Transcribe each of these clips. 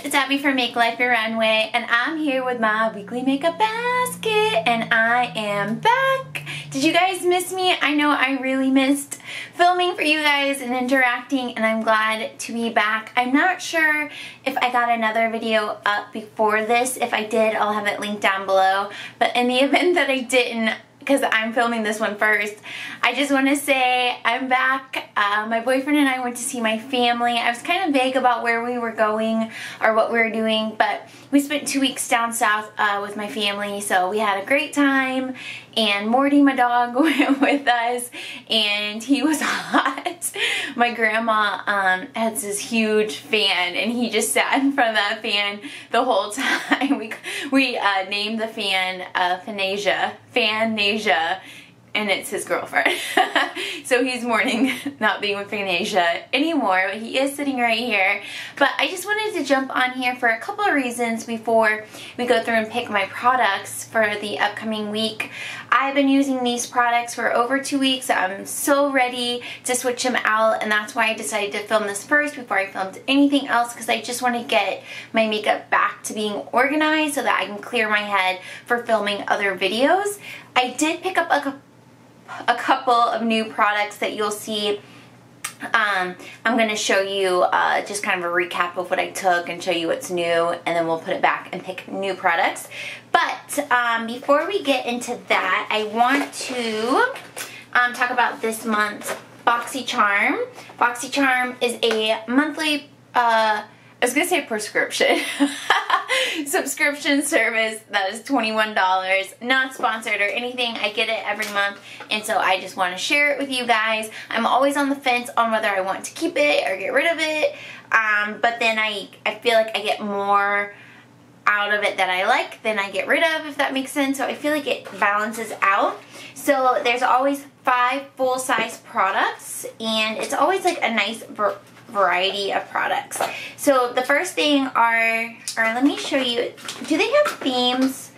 It's Abby from Make Life Your Runway, and I'm here with my weekly makeup basket, and I am back. Did you guys miss me? I know I really missed filming for you guys and interacting, and I'm glad to be back. I'm not sure if I got another video up before this. If I did, I'll have it linked down below, but in the event that I didn't, because I'm filming this one first, I just want to say I'm back. My boyfriend and I went to see my family. I was kind of vague about where we were going or what we were doing, but we spent 2 weeks down south with my family, so we had a great time, and Morty, my dog, went with us, and he was hot. My grandma has this huge fan, and he just sat in front of that fan the whole time. We named the fan Fanasia, and it's his girlfriend. So he's mourning not being with Fanasia anymore, but he is sitting right here. But I just wanted to jump on here for a couple of reasons before we go through and pick my products for the upcoming week. I've been using these products for over 2 weeks. I'm so ready to switch them out, and that's why I decided to film this first before I filmed anything else, because I just want to get my makeup back to being organized so that I can clear my head for filming other videos. I did pick up a couple of new products that you'll see. I'm going to show you just kind of a recap of what I took and show you what's new, and then we'll put it back and pick new products. But before we get into that, I want to talk about this month's BoxyCharm. BoxyCharm is a monthly, I was going to say prescription, subscription service that is $21, not sponsored or anything. I get it every month, and so I just want to share it with you guys. I'm always on the fence on whether I want to keep it or get rid of it, but then I feel like I get more out of it that I like than I get rid of, if that makes sense. So I feel like it balances out. So there's always 5 full-size products, and it's always like a nice variety of products. So the first thing are, or let me show you, do they have themes?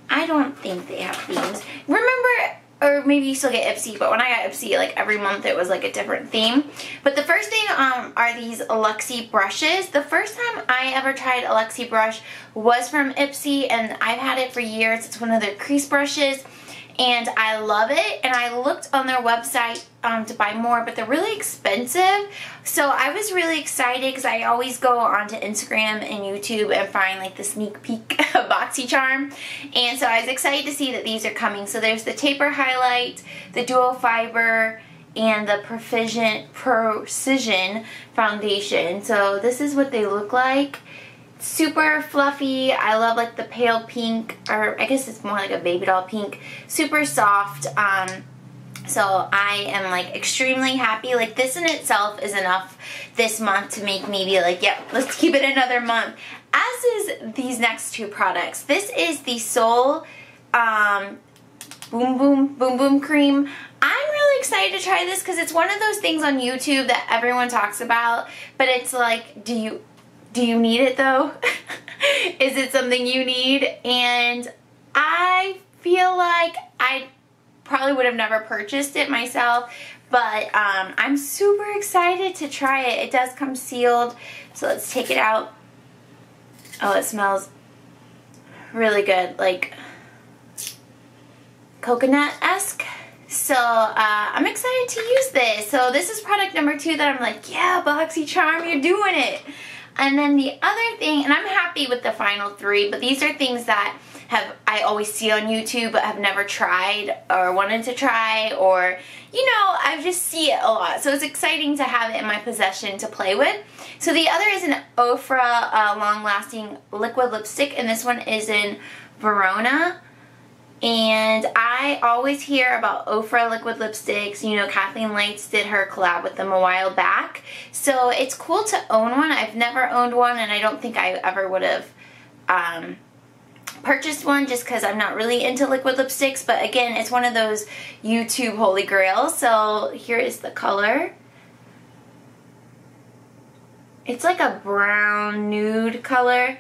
I don't think they have themes. Remember, or maybe you still get Ipsy, but when I got Ipsy, like every month it was like a different theme. But the first thing are these Luxie brushes. The first time I ever tried a Luxie brush was from Ipsy, and I've had it for years. It's one of their crease brushes, and I love it. And I looked on their website to buy more, but they're really expensive. So I was really excited because I always go onto Instagram and YouTube and find like the sneak peek of BoxyCharm. And so I was excited to see that these are coming. So there's the Taper Highlight, the Dual Fiber, and the Precision Foundation. So this is what they look like. Super fluffy. I love like the pale pink, or I guess it's more like a baby doll pink. Super soft. So I am like extremely happy. Like this in itself is enough this month to make me be like, yeah, let's keep it another month. As is these next 2 products. This is the Sol Boom Boom Cream. I'm really excited to try this because it's one of those things on YouTube that everyone talks about, but it's like, do you need it though? Is it something you need? And I feel like I probably would have never purchased it myself, but I'm super excited to try it. It does come sealed, so let's take it out. Oh, it smells really good, like coconut-esque. So I'm excited to use this. So this is product number 2 that I'm like, yeah, BoxyCharm, you're doing it. And then the other thing, and I'm happy with the final 3, but these are things that I always see on YouTube but have never tried or wanted to try, or, you know, I just see it a lot. So it's exciting to have it in my possession to play with. So the other is an Ofra long-lasting liquid lipstick, and this one is in Verona. And I always hear about Ofra liquid lipsticks. You know, Kathleen Lights did her collab with them a while back. So it's cool to own one. I've never owned one, and I don't think I ever would have purchased one just because I'm not really into liquid lipsticks. But again, it's one of those YouTube holy grails. So here is the color. It's like a brown nude color.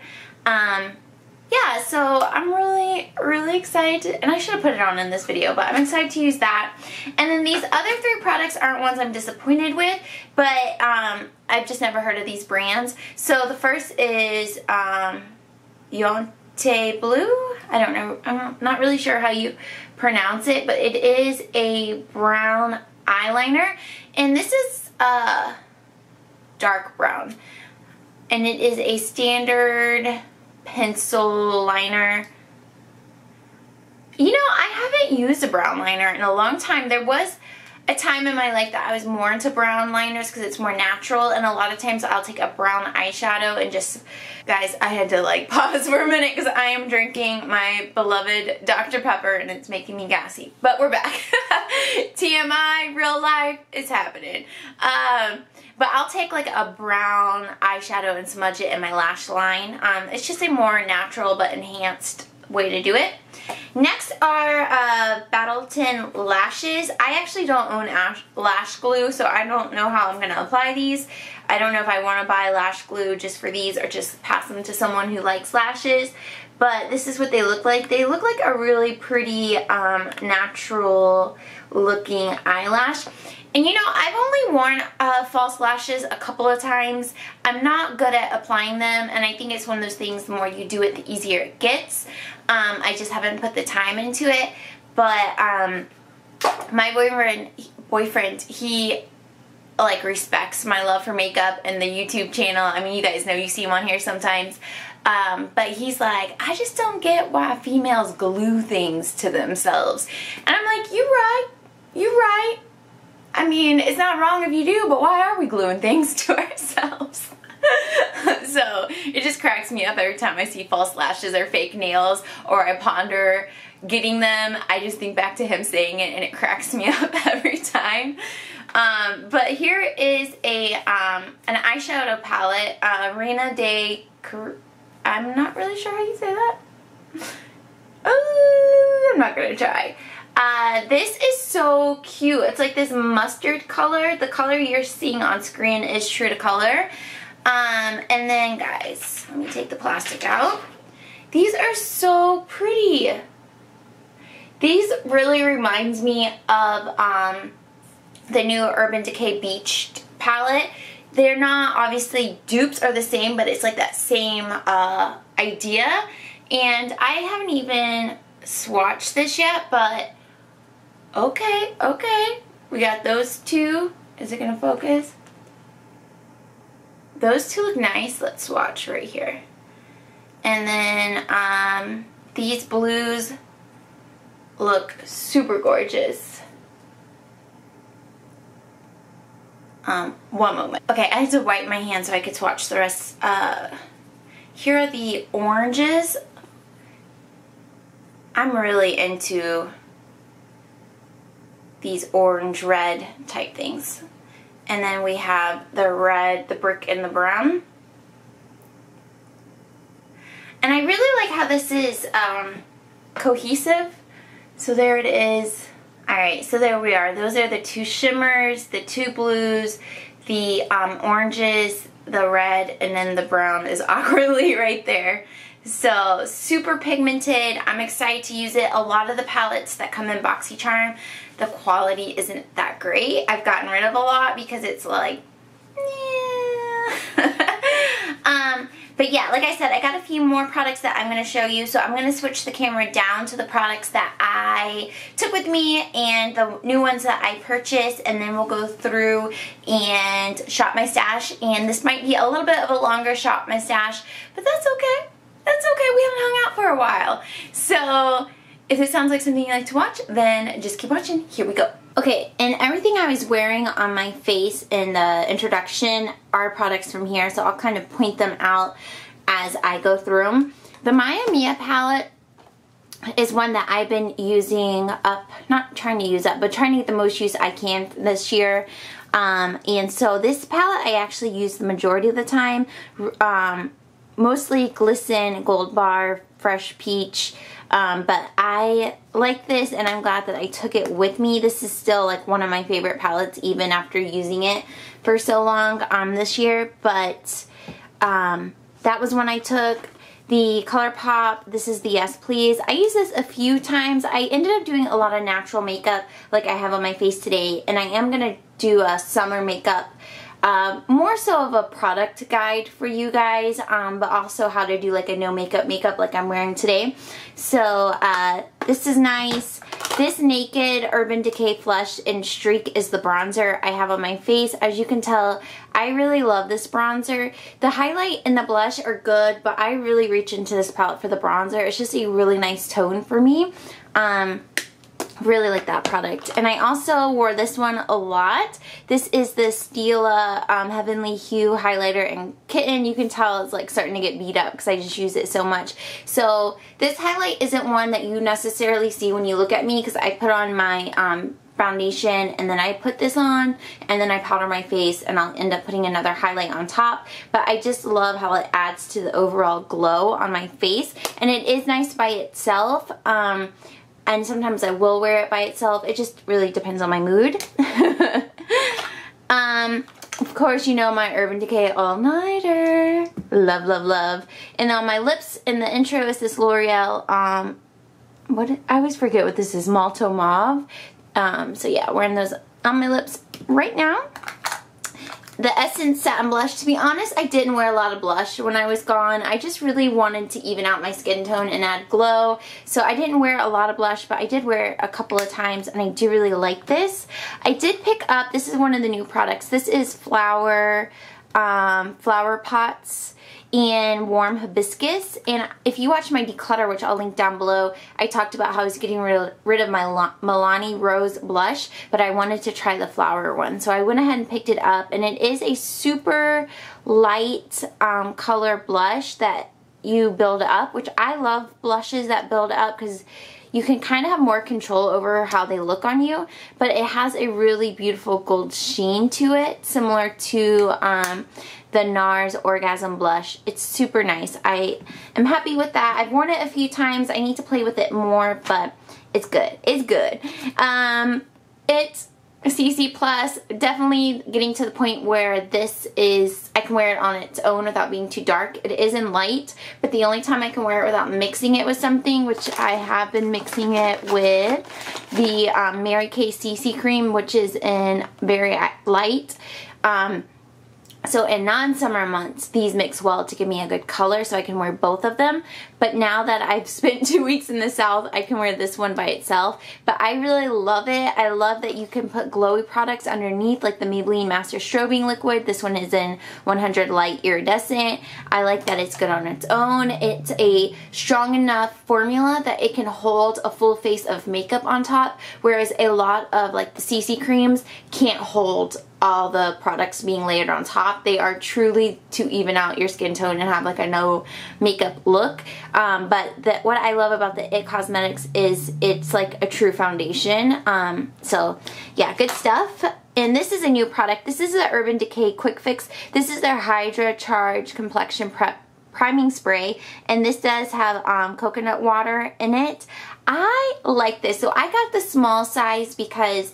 Yeah, so I'm really excited, and I should have put it on in this video, but I'm excited to use that. And then these other 3 products aren't ones I'm disappointed with, but I've just never heard of these brands. So the first is Yonte Blue. I don't know. I'm not really sure how you pronounce it, but it is a brown eyeliner. And this is dark brown. And it is a standard pencil liner. You know, I haven't used a brown liner in a long time. There was a time in my life that I was more into brown liners because it's more natural, and a lot of times I'll take a brown eyeshadow and just, guys, I had to like pause for a minute because I am drinking my beloved Dr. Pepper and it's making me gassy. But we're back. TMI, real life, it's happening. But I'll take like a brown eyeshadow and smudge it in my lash line. It's just a more natural but enhanced way to do it. Next are Battleton lashes. I actually don't own lash glue, so I don't know how I'm going to apply these. I don't know if I want to buy lash glue just for these or just pass them to someone who likes lashes. But this is what they look like. They look like a really pretty natural looking eyelash. And you know, I've only worn false lashes a couple of times. I'm not good at applying them, and I think it's one of those things, the more you do it, the easier it gets. I just haven't put the time into it. But my boyfriend, he like respects my love for makeup and the YouTube channel. I mean, you guys know, you see him on here sometimes. But he's like, I just don't get why females glue things to themselves. And I'm like, you're right. You're right. I mean, it's not wrong if you do, but why are we gluing things to ourselves? So it just cracks me up every time I see false lashes or fake nails, or I ponder getting them. I just think back to him saying it and it cracks me up every time. But here is an eyeshadow palette, Reina de... I'm not really sure how you say that. I'm not gonna try. This is so cute. It's like this mustard color. The color you're seeing on screen is true to color. And then, guys, let me take the plastic out. These are so pretty. These really reminds me of the new Urban Decay Beach palette. They're not, obviously, dupes are the same, but it's like that same idea. And I haven't even swatched this yet, but okay, okay. We got those two. Is it gonna focus? Those two look nice. Let's swatch right here. And then these blues look super gorgeous. One moment. Okay, I had to wipe my hands so I could swatch the rest. Here are the oranges. I'm really into these orange red type things. And then we have the red, the brick, and the brown. And I really like how this is cohesive. So there it is. Alright, so there we are. Those are the two shimmers, the two blues, the oranges, the red, and then the brown is awkwardly right there. So super pigmented. I'm excited to use it. A lot of the palettes that come in BoxyCharm, the quality isn't that great. I've gotten rid of a lot because it's like, yeah. But yeah, like I said, I got a few more products that I'm going to show you. So I'm going to switch the camera down to the products that I took with me and the new ones that I purchased, and then we'll go through and shop my stash. And this might be a little bit of a longer shop my stash, but that's okay. That's okay. We haven't hung out for a while. So if it sounds like something you like to watch, then just keep watching. Here we go. Okay, and everything I was wearing on my face in the introduction are products from here, so I'll kind of point them out as I go through them. The Maya Mia palette is one that I've been using up, not trying to use up, but trying to get the most use I can this year. And so this palette I actually use the majority of the time. Mostly Glisten, Gold Bar, Fresh Peach. But I like this, and I'm glad that I took it with me. This is still like one of my favorite palettes even after using it for so long this year. But that was one I took. The ColourPop, this is the Yes Please. I used this a few times. I ended up doing a lot of natural makeup like I have on my face today, and I am going to do a summer makeup more so of a product guide for you guys, but also how to do like a no makeup like I'm wearing today. So this is nice. This Naked Urban Decay Flush in Streak is the bronzer I have on my face. As you can tell, I really love this bronzer. The highlight and the blush are good, but I really reach into this palette for the bronzer. It's just a really nice tone for me. Really like that product. And I also wore this one a lot. This is the Stila Heavenly Hue highlighter in Kitten. You can tell it's like starting to get beat up because I just use it so much. So this highlight isn't one that you necessarily see when you look at me, because I put on my foundation and then I put this on and then I powder my face and I'll end up putting another highlight on top. But I just love how it adds to the overall glow on my face, and it is nice by itself. And sometimes I will wear it by itself. It just really depends on my mood. Of course, you know my Urban Decay All-Nighter. Love, love, love. And on my lips in the intro is this L'Oreal, I always forget what this is, Malto Mauve. So yeah, wearing those on my lips right now. The Essence Satin Blush. To be honest, I didn't wear a lot of blush when I was gone. I just really wanted to even out my skin tone and add glow. So I didn't wear a lot of blush, but I did wear it a couple of times, and I do really like this. I did pick up, this is one of the new products. This is Flower Pots and Warm Hibiscus. And if you watch my declutter, which I'll link down below, I talked about how I was getting rid of my Milani Rose blush, but I wanted to try the flower one. So I went ahead and picked it up, and it is a super light color blush that you build up, which I love blushes that build up because you can kind of have more control over how they look on you, but it has a really beautiful gold sheen to it, similar to the NARS Orgasm Blush. It's super nice. I am happy with that. I've worn it a few times. I need to play with it more, but it's good. It's good. It's CC Plus, definitely getting to the point where this is, I can wear it on its own without being too dark. It is in light, but the only time I can wear it without mixing it with something, which I have been mixing it with the Mary Kay CC Cream, which is in very light. So in non-summer months, these mix well to give me a good color, so I can wear both of them. But now that I've spent 2 weeks in the South, I can wear this one by itself. But I really love it. I love that you can put glowy products underneath, like the Maybelline Master Strobing Liquid. This one is in 100 Light Iridescent. I like that it's good on its own. It's a strong enough formula that it can hold a full face of makeup on top, whereas a lot of like the CC creams can't hold all the products being layered on top. They are truly to even out your skin tone and have like a no makeup look. But what I love about the IT Cosmetics is it's like a true foundation. So yeah, good stuff. And this is a new product. This is the Urban Decay Quick Fix. This is their Hydra Charge Complexion Prep Priming Spray, and this does have coconut water in it. I like this. So I got the small size because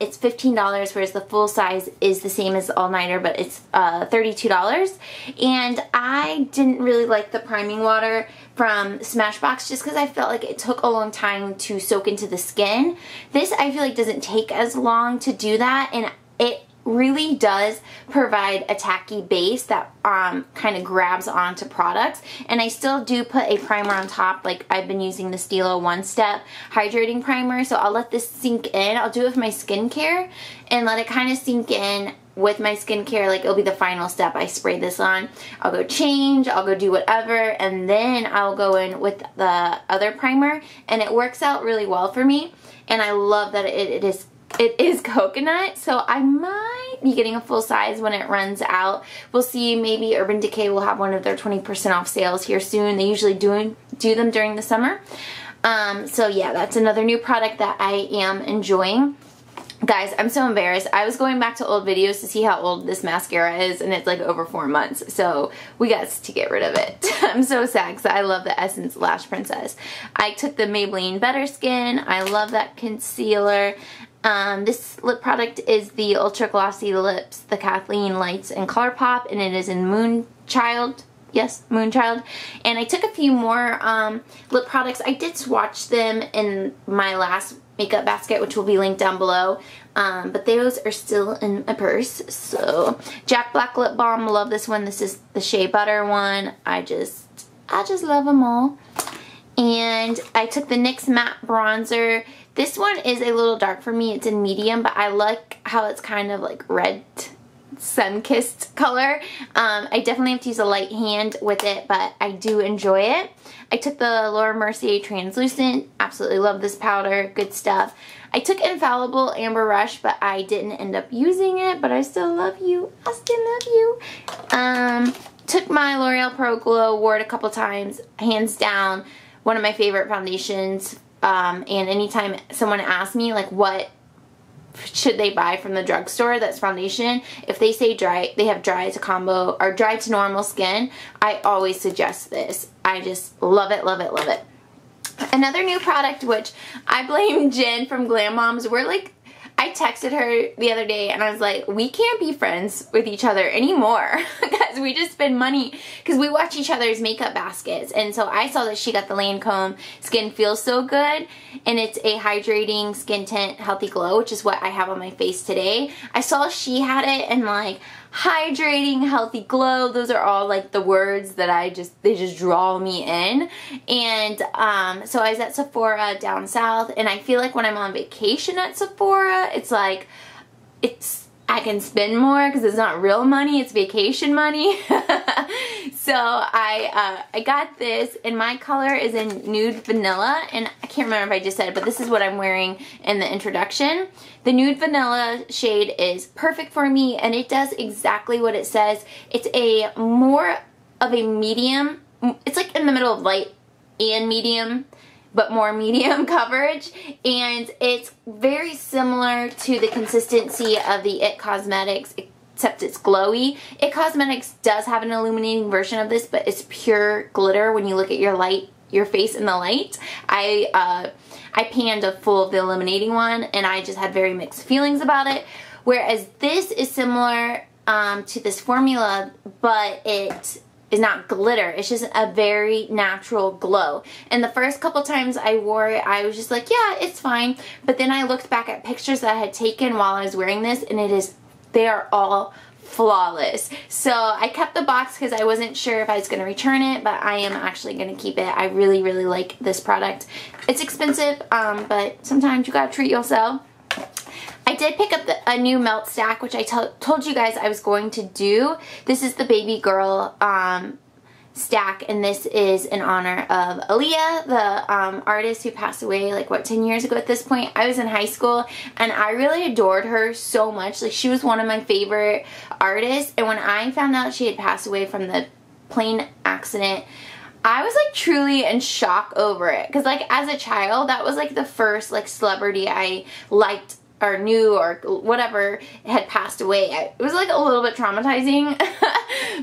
it's $15, whereas the full size is the same as the All-Nighter, but it's $32. And I didn't really like the priming water from Smashbox just because I felt like it took a long time to soak into the skin. This I feel like doesn't take as long to do that, and it really does provide a tacky base that kind of grabs onto products. And I still do put a primer on top. Like I've been using the Stila One Step Hydrating Primer, so I'll let this sink in. I'll do it with my skincare and let it kind of sink in with my skincare. Like it'll be the final step. I spray this on, I'll go change, I'll go do whatever, and then I'll go in with the other primer, and it works out really well for me. And I love that it is coconut, so I might be getting a full size when it runs out. We'll see. Maybe Urban Decay will have one of their 20% off sales here soon. They usually do them during the summer. So yeah, that's another new product that I am enjoying. Guys, I'm so embarrassed. I was going back to old videos to see how old this mascara is, and it's like over 4 months. So we got to get rid of it. I'm so sad because I love the Essence Lash Princess. I took the Maybelline Better Skin. I love that concealer. This lip product is the Ultra Glossy Lips, the Kathleen Lights and ColourPop, and it is in Moonchild. Yes, Moonchild. And I took a few more lip products. I did swatch them in my last makeup basket, which will be linked down below. but those are still in my purse. So Jack Black lip balm, love this one. This is the Shea Butter one. I just love them all. And I took the NYX matte bronzer. This one is a little dark for me. It's in medium, but I like how it's kind of like red sun-kissed color. I definitely have to use a light hand with it, but I do enjoy it. I took the Laura Mercier Translucent. Absolutely love this powder. Good stuff. I took Infallible Amber Rush, but I didn't end up using it, but I still love you. I still love you. Took my L'Oreal Pro Glow, wore it a couple times. Hands down, one of my favorite foundations. And anytime someone asks me, like, what should they buy from the drugstore that's foundation, if they say dry, they have dry to combo or dry to normal skin, I always suggest this. I just love it, love it, love it. Another new product, which I blame Jen from Glam Moms. We're like, I texted her the other day and I was like, we can't be friends with each other anymore because we just spend money because we watch each other's makeup baskets. And so I saw that she got the Lancome Skin Feels So Good, and it's a hydrating skin tint healthy glow, which is what I have on my face today. I saw she had it and like hydrating healthy glow, those are all like the words that they just draw me in. And so I was at Sephora down south, and I feel like when I'm on vacation at Sephora, it's like I can spend more because it's not real money, it's vacation money. So I got this, and my color is in Nude Vanilla, and I can't remember if I just said it, but this is what I'm wearing in the introduction. The Nude Vanilla shade is perfect for me, and it does exactly what it says. It's a more of a medium, it's like in the middle of light and medium, but more medium coverage, and it's very similar to the consistency of the IT Cosmetics, except it's glowy. IT Cosmetics does have an illuminating version of this, but it's pure glitter when you look at your face in the light. I panned a full of the illuminating one, and I just had very mixed feelings about it, whereas this is similar to this formula, but it is not glitter. It's just a very natural glow. And the first couple times I wore it, I was just like, yeah, it's fine. But then I looked back at pictures that I had taken while I was wearing this, and they are all flawless. So I kept the box because I wasn't sure if I was going to return it, but I am actually going to keep it. I really, really like this product. It's expensive, but sometimes you gotta treat yourself. I did pick up a new melt stack, which I told you guys I was going to do. This is the Baby Girl stack, and this is in honor of Aaliyah, the artist who passed away like, what, 10 years ago at this point. I was in high school, and I really adored her so much. Like, she was one of my favorite artists, and when I found out she had passed away from the plane accident, I was like truly in shock over it, because like as a child, that was like the first like celebrity I liked or knew or whatever had passed away. It was like a little bit traumatizing,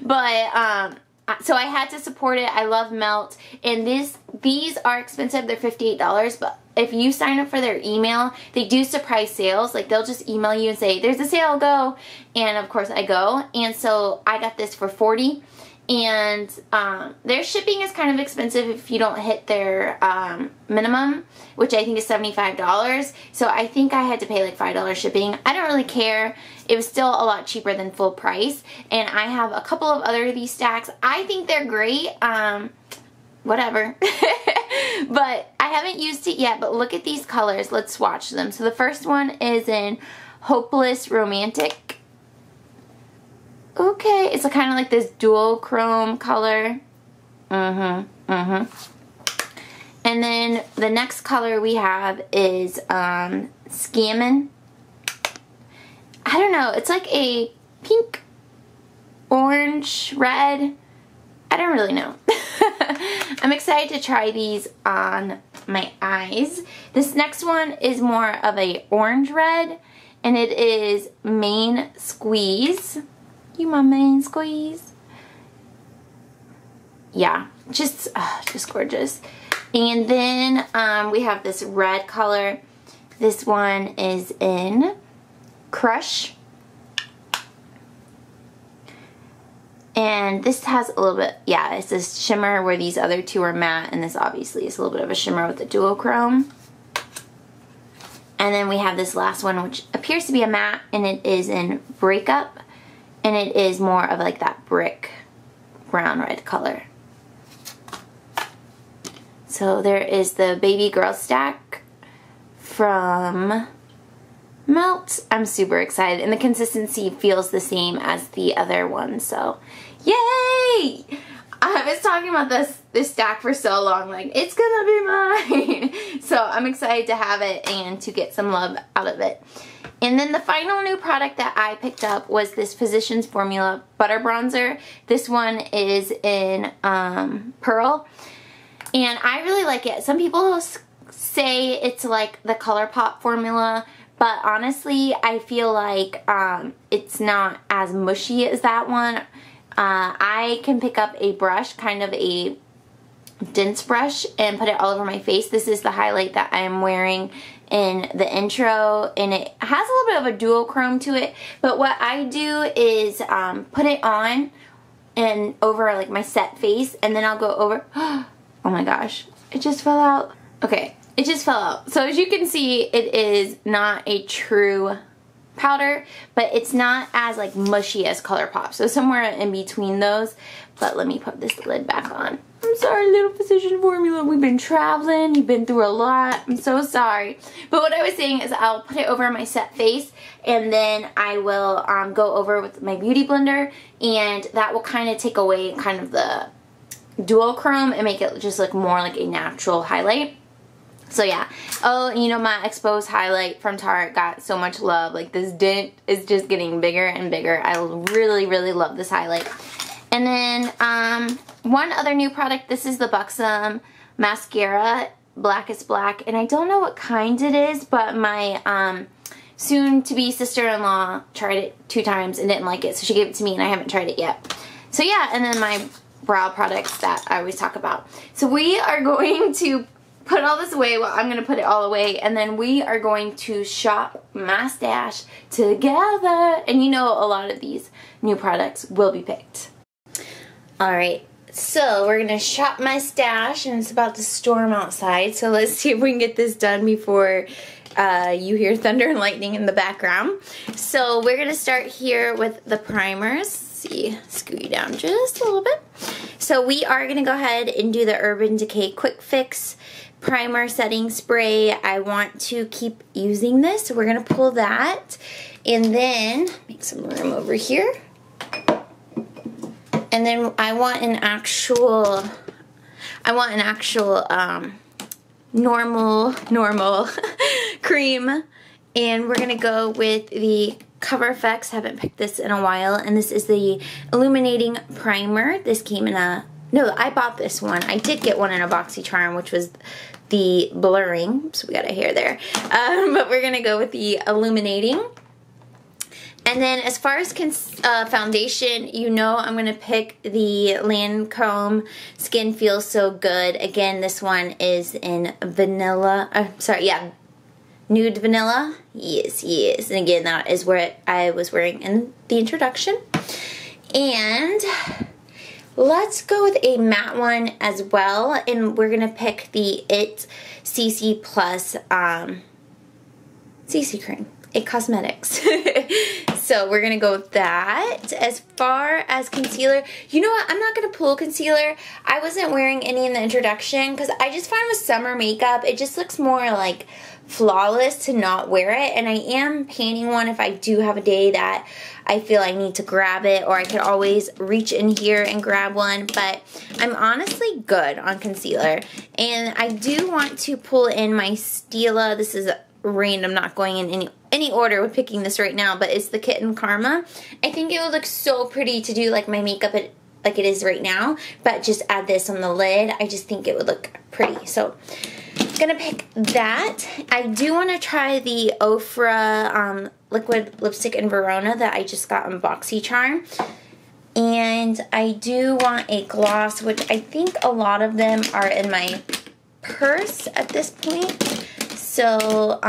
but so I had to support it. I love Melt, and these are expensive. They're $58, but if you sign up for their email, they do surprise sales. Like, they'll just email you and say, there's a sale, go. And of course I go, and so I got this for $40. And their shipping is kind of expensive if you don't hit their minimum, which I think is $75. So I think I had to pay like $5 shipping. I don't really care. It was still a lot cheaper than full price. And I have a couple of other of these stacks. I think they're great. Whatever. But I haven't used it yet. But look at these colors. Let's swatch them. So the first one is in Hopeless Romantic. Okay, it's kind of like this dual chrome color. And then the next color we have is Scammon. I don't know, it's like a pink, orange, red. I don't really know. I'm excited to try these on my eyes. This next one is more of a orange red, and it is Main Squeeze. You my main squeeze. Yeah, just gorgeous. And then we have this red color. This one is in Crush. And this has a little bit, yeah, it's this shimmer where these other two are matte, and this obviously is a little bit of a shimmer with the duochrome. And then we have this last one, which appears to be a matte, and it is in Breakup, and it is more of like that brick brown red color. So there is the Baby Girl stack from Melt. I'm super excited, and the consistency feels the same as the other one, so yay! I was talking about this stack for so long, like, it's gonna be mine. So I'm excited to have it and to get some love out of it. And then the final new product that I picked up was this Physicians Formula Butter Bronzer. This one is in Pearl, and I really like it. Some people say it's like the ColourPop formula, but honestly, I feel like it's not as mushy as that one. I can pick up a brush, kind of a dense brush, and put it all over my face. This is the highlight that I am wearing in the intro, and it has a little bit of a duochrome to it, but what I do is put it on and over like my set face, and then I'll go over. Oh my gosh, it just fell out. Okay, it just fell out. So as you can see, it is not a true powder, but it's not as like mushy as ColourPop, so somewhere in between those. But let me put this lid back on. I'm sorry, little Physician Formula, we've been traveling, you've been through a lot, I'm so sorry. But what I was saying is I'll put it over my set face, and then I will go over with my Beauty Blender, and that will kind of take away kind of the duochrome and make it just look more like a natural highlight. So yeah. Oh, you know, my exposed highlight from Tarte got so much love. Like, this dent is just getting bigger and bigger. I really, really love this highlight. And then one other new product. This is the Buxom mascara, Blackest Black, and I don't know what kind it is, but my soon-to-be sister-in-law tried it 2 times and didn't like it, so she gave it to me, and I haven't tried it yet. So yeah, and then my brow products that I always talk about. So we are going to put all this away. Well, I'm going to put it all away, and then we are going to shop my stash together. And you know, a lot of these new products will be picked. Alright, so we're going to shop my stash, and it's about to storm outside, so let's see if we can get this done before you hear thunder and lightning in the background. So we're going to start here with the primers. Let's see, scoot you down just a little bit. So we are going to go ahead and do the Urban Decay Quick Fix Primer Setting Spray. I want to keep using this, so we're going to pull that, and then make some room over here. And then I want an actual normal cream, and we're gonna go with the Cover FX. Haven't picked this in a while, and this is the Illuminating Primer. This came in a, no, I bought this one. I did get one in a BoxyCharm, which was the blurring, so we got a hair there. But we're gonna go with the Illuminating. And then as far as foundation, you know I'm going to pick the Lancome Skin Feels So Good. Again, this one is in vanilla, nude vanilla. Yes, yes. And again, that is what I was wearing in the introduction. And let's go with a matte one as well. And we're going to pick the IT CC Plus CC Cream. It Cosmetics. So we're going to go with that. As far as concealer, you know what? I'm not going to pull concealer. I wasn't wearing any in the introduction because I just find with summer makeup, it just looks more like flawless to not wear it. And I am painting one if I do have a day that I feel I need to grab it, or I could always reach in here and grab one. But I'm honestly good on concealer. And I do want to pull in my Stila. This is random, not going in any order with picking this right now, but it's the Kitten Karma. I think it would look so pretty to do like my makeup like it is right now, but just add this on the lid. I just think it would look pretty. So I'm gonna pick that. I do want to try the Ofra liquid lipstick in Verona that I just got on BoxyCharm. And I do want a gloss, which I think a lot of them are in my purse at this point. So,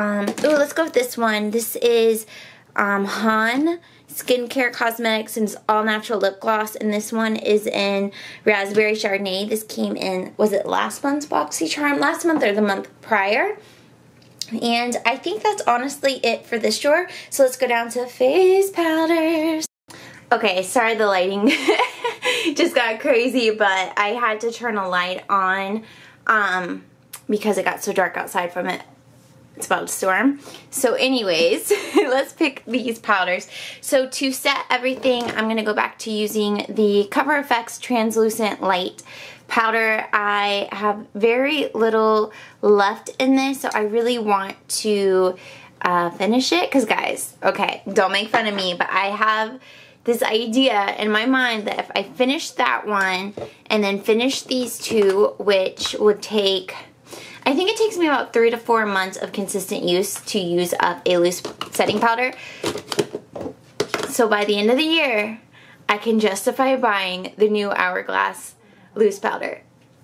let's go with this one. This is Han Skincare Cosmetics, and it's all natural lip gloss. And this one is in Raspberry Chardonnay. This came in, was it last month's BoxyCharm? Last month or the month prior. And I think that's honestly it for this drawer. So let's go down to face powders. Okay, sorry the lighting just got crazy, but I had to turn a light on because it got so dark outside from it. It's about to storm. So anyways, let's pick these powders. So to set everything, I'm going to go back to using the Cover FX Translucent Light powder. I have very little left in this, so I really want to finish it. Because guys, okay, don't make fun of me, but I have this idea in my mind that if I finish that one and then finish these two, which would take, I think it takes me about 3 to 4 months of consistent use to use up a loose setting powder. So by the end of the year, I can justify buying the new Hourglass loose powder.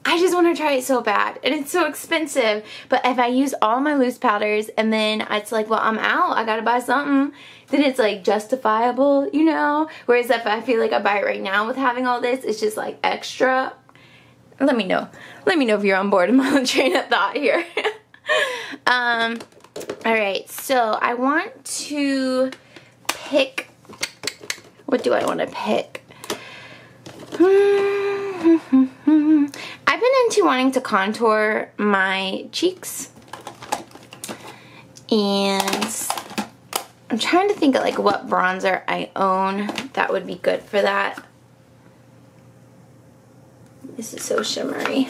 I just want to try it so bad, and it's so expensive. But if I use all my loose powders and then it's like, well, I'm out, I gotta buy something, then it's like justifiable, you know? Whereas if I feel like I buy it right now with having all this, it's just like extra. Let me know. Let me know if you're on board with my train of thought here. Alright, so I want to pick, what do I want to pick? I've been into wanting to contour my cheeks, and I'm trying to think of like what bronzer I own that would be good for that. This is so shimmery.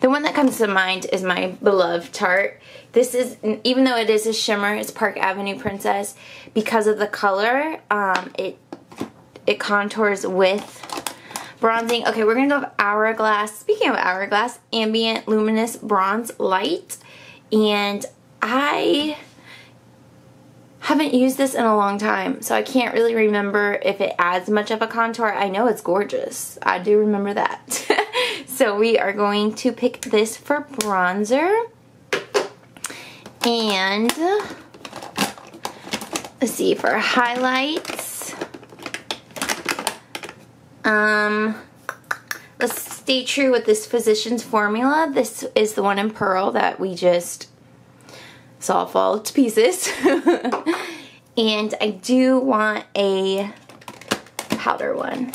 The one that comes to mind is my beloved Tarte. This is, even though it is a shimmer, it's Park Avenue Princess. Because of the color, it contours with bronzing. Okay, we're gonna go with Hourglass. Speaking of Hourglass, Ambient Luminous Bronze Light. And I haven't used this in a long time, so I can't really remember if it adds much of a contour. I know it's gorgeous. I do remember that. So we are going to pick this for bronzer. And let's see, for highlights, let's stay true with this Physicians Formula. This is the one in Pearl that we just saw fall to pieces. And I do want a powder one.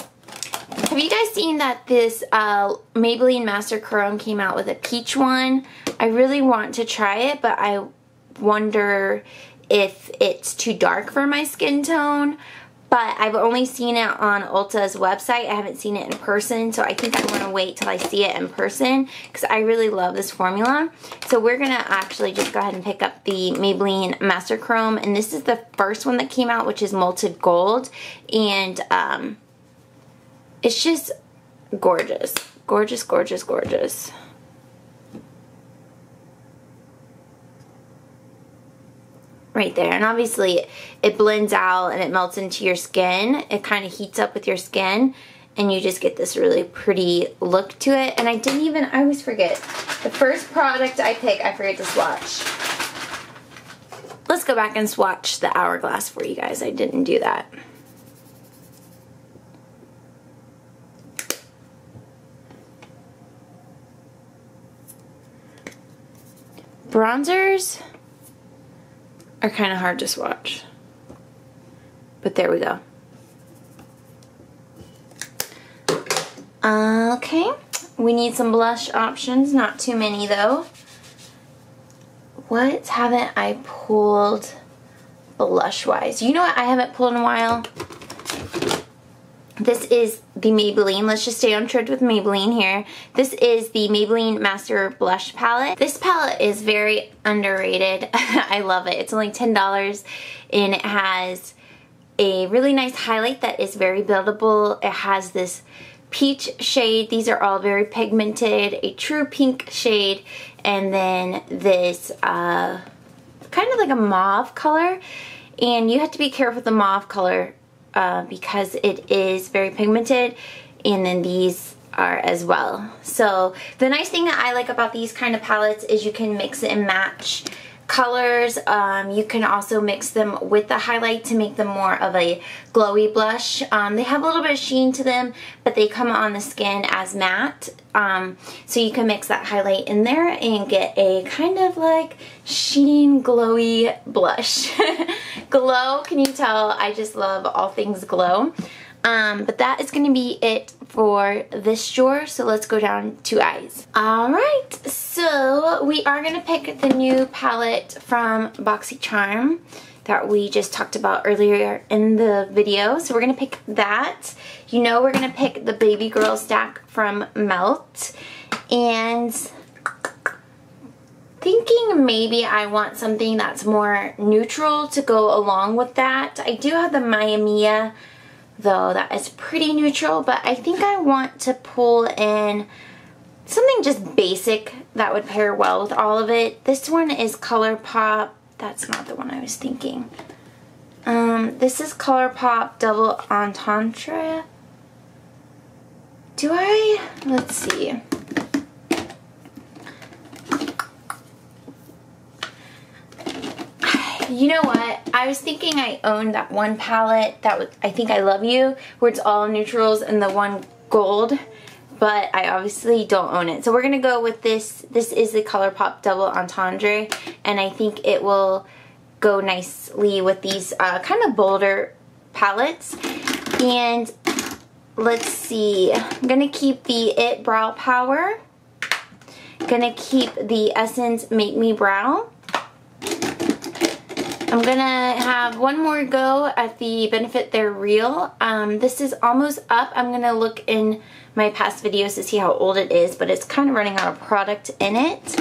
Have you guys seen that this Maybelline Master Chrome came out with a peach one? I really want to try it, but I wonder if it's too dark for my skin tone. But I've only seen it on Ulta's website. I haven't seen it in person, so I think I want to wait till I see it in person because I really love this formula. So we're going to actually just go ahead and pick up the Maybelline Master Chrome. And this is the first one that came out, which is Molted Gold. And it's just gorgeous. Gorgeous, gorgeous, gorgeous. Right there, and obviously it blends out and it melts into your skin. It kind of heats up with your skin, and you just get this really pretty look to it. And I always forget. The first product I pick, I forget to swatch. Let's go back and swatch the Hourglass for you guys. I didn't do that. Bronzers are kind of hard to swatch, but there we go. Okay, we need some blush options, not too many though. What haven't I pulled blush wise? You know what I haven't pulled in a while? This is the Maybelline. Let's just stay on trend with Maybelline here. This is the Maybelline Master Blush Palette. This palette is very underrated. I love it. It's only $10, and it has a really nice highlight that is very buildable. It has this peach shade. These are all very pigmented. A true pink shade, and then this kind of like a mauve color. And you have to be careful with the mauve color because it is very pigmented, and then these are as well. So the nice thing that I like about these kind of palettes is you can mix and match colors. You can also mix them with the highlight to make them more of a glowy blush. They have a little bit of sheen to them, but they come on the skin as matte. So you can mix that highlight in there and get a kind of like sheen, glowy blush. Glow, can you tell? I just love all things glow. But that is going to be it for this drawer, so let's go down to eyes. Alright, so we are going to pick the new palette from BoxyCharm that we just talked about earlier in the video. So we're going to pick that. You know we're going to pick the Baby Girl stack from Melt. And thinking maybe I want something that's more neutral to go along with that. I do have the Maya Mia, though, that is pretty neutral, but I think I want to pull in something just basic that would pair well with all of it. This one is ColourPop. That's not the one I was thinking. This is ColourPop Double Entendre. Let's see. You know what? I was thinking I owned that one palette that was I Think I Love You, where it's all neutrals and the one gold, but I obviously don't own it. So we're going to go with this. This is the ColourPop Double Entendre, and I think it will go nicely with these kind of bolder palettes. And let's see. I'm going to keep the IT Brow Power. Going to keep the Essence Make Me Brow. I'm going to have one more go at the Benefit They're Real. This is almost up. I'm going to look in my past videos to see how old it is, but it's kind of running out of product in it.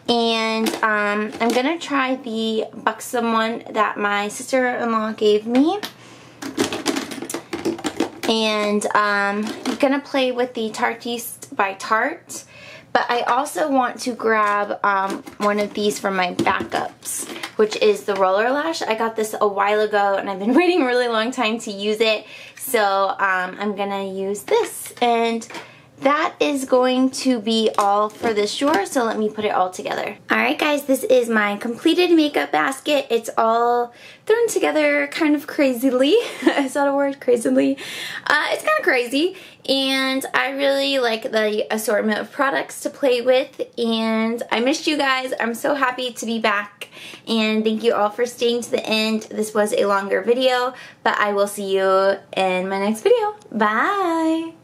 And I'm going to try the Buxom one that my sister-in-law gave me. And I'm going to play with the Tarteist by Tarte. But I also want to grab one of these from my backups, which is the Roller Lash. I got this a while ago and I've been waiting a really long time to use it. So I'm going to use this. And that is going to be all for this drawer, so let me put it all together. Alright guys, this is my completed makeup basket. It's all thrown together kind of crazily. Is that a word? Crazily? It's kind of crazy, and I really like the assortment of products to play with, and I missed you guys. I'm so happy to be back, and thank you all for staying to the end. This was a longer video, but I will see you in my next video. Bye!